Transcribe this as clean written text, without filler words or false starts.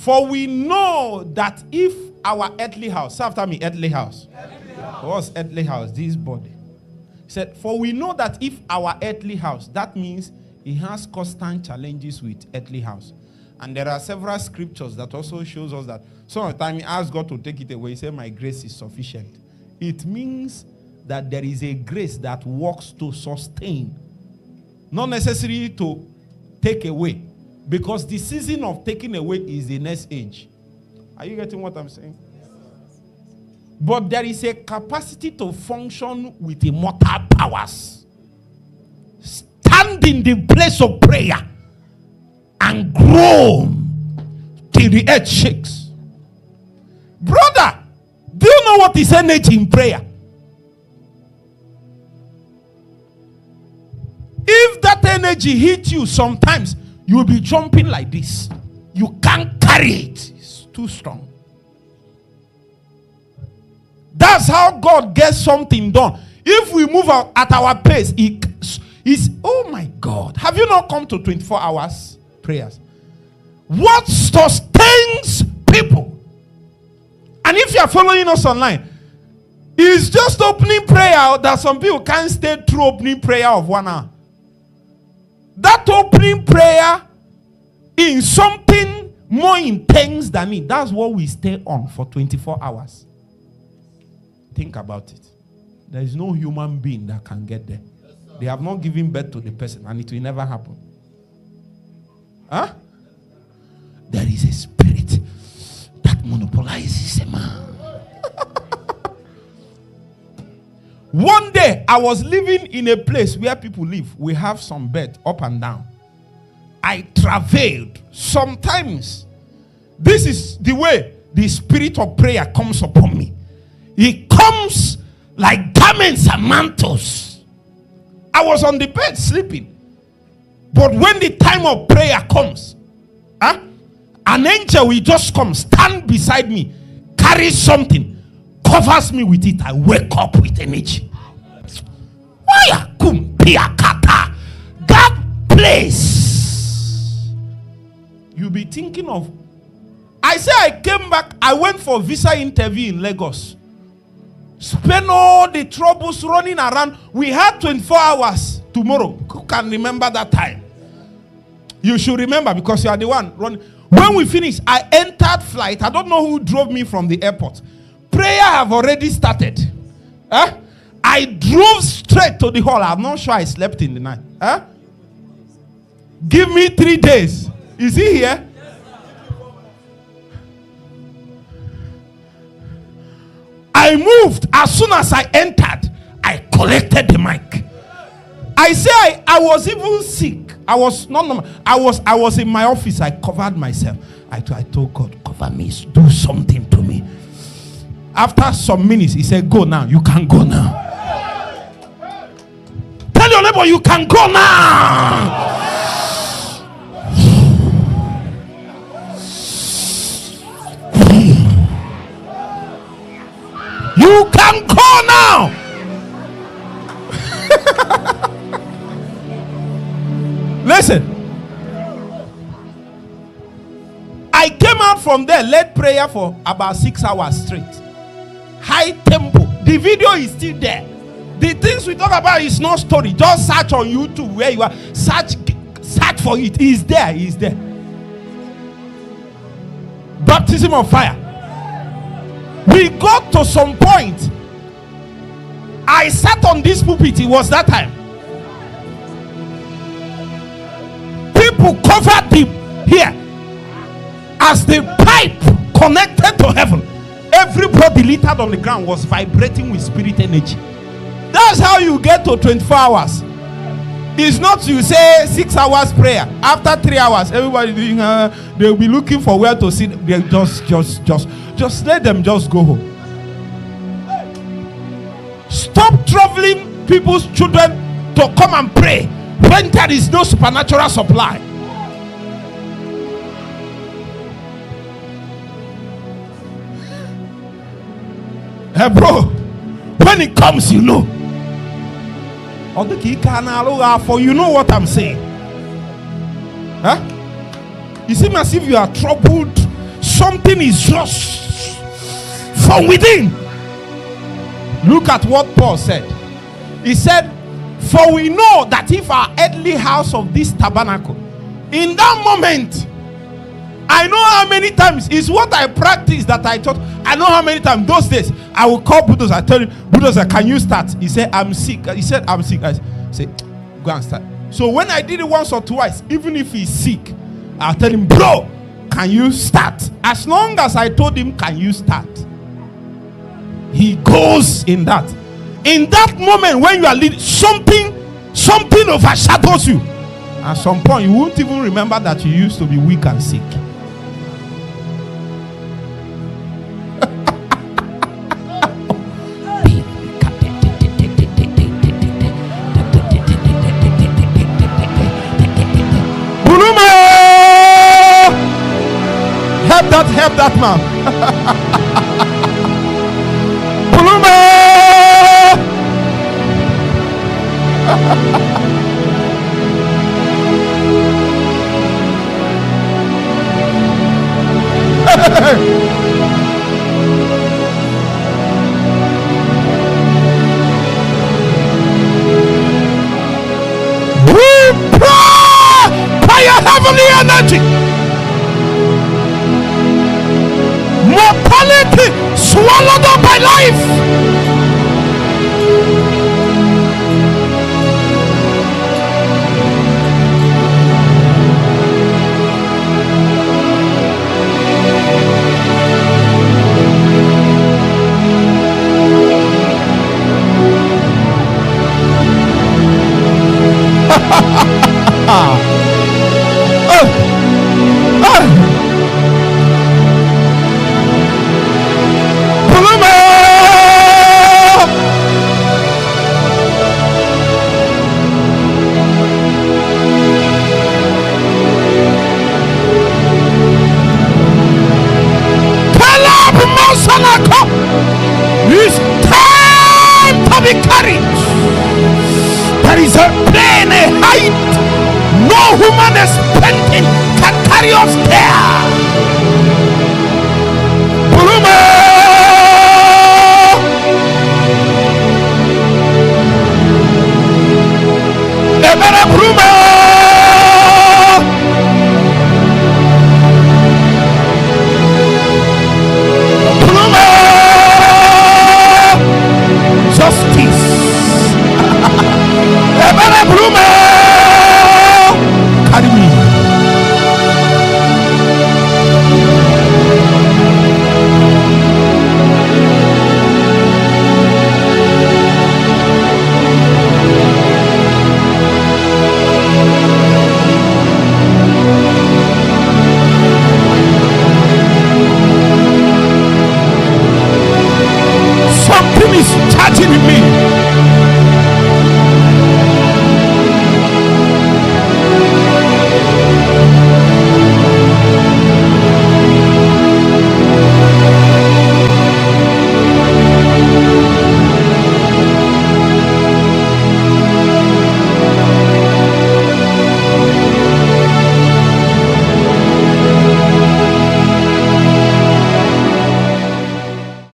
For we know that if our earthly house, say after me, earthly house. What's earthly house? This body. He said, for we know that if our earthly house, that means he has constant challenges with earthly house. And there are several scriptures that also shows us that some of the time he asks God to take it away. He said, my grace is sufficient. It means that there is a grace that works to sustain, not necessarily to take away. Because the season of taking away is the next age. Are you getting what I'm saying? But there is a capacity to function with immortal powers. Stand in the place of prayer and groan till the earth shakes. Brother, do you know what is energy in prayer? If that energy hits you sometimes, you will be jumping like this. You can't carry it. It's too strong. That's how God gets something done. If we move out at our pace, it's oh my God. Have you not come to 24 hours prayers? What sustains people? And if you are following us online, it's just opening prayer that some people can't stay through opening prayer of 1 hour. That opening prayer in something more intense than it. That's what we stay on for 24 hours. Think about it. There is no human being that can get there. They have not given birth to the person, and it will never happen. Huh? There is a spirit that monopolizes a man. One day, I was living in a place where people live. We have some bed up and down. I travailed. Sometimes, this is the way the spirit of prayer comes upon me. It comes like garments and mantles. I was on the bed sleeping. But when the time of prayer comes, an angel will just come, stand beside me, carry something, covers me with it. I wake up with energy. That place, you'll be thinking of. I say I came back, I went for a visa interview in Lagos. Spend all the troubles running around. We had 24 hours tomorrow. Who can remember that time? You should remember because you are the one running. When we finished, I entered flight. I don't know who drove me from the airport. Prayer have already started. I drove straight to the hall. I'm not sure I slept in the night. Give me 3 days. Is he here? I moved. As soon as I entered, I collected the mic. I say I was even sick. I was not normal. I was in my office. I covered myself. I told God, cover me, do something to me. After some minutes, he said, go now. You can go now. Tell your neighbor, you can go now. You can go now. Listen. I came out from there, led prayer for about 6 hours straight. High tempo. The video is still there. The things we talk about is not story. Just search on YouTube where you are. Search for it. It's there. It's there. Baptism of fire. We got to some point. I sat on this pulpit. It was that time. People covered here as the pipe connected to heaven. Everybody littered on the ground was vibrating with spirit energy. That's how you get to 24 hours. It's not you say 6 hours prayer. After 3 hours, everybody doing. They'll be looking for where to sit. They just let them just go home. Stop troubling people's children to come and pray when there is no supernatural supply. Hey bro, when it comes, you know. For you know what I'm saying. Huh? You seem as if you are troubled. something is just from within. Look at what Paul said. He said, for we know that if our earthly house of this tabernacle, in that moment, I know how many times is what I practice that I taught. I know how many times those days I will call Bulldozer. I tell him, Bulldozer, can you start? He said, I'm sick. He said, I'm sick. I say, go and start. So when I did it once or twice, even if he's sick, I'll tell him, bro, can you start? As long as I told him, can you start? He goes in that. In that moment when you are leading, something overshadows you. At some point, you won't even remember that you used to be weak and sick. Help that man. We pray by your heavenly energy. Mortality swallowed up by life. It's time to be carried. There is a plane, a height no human expecting can carry us there.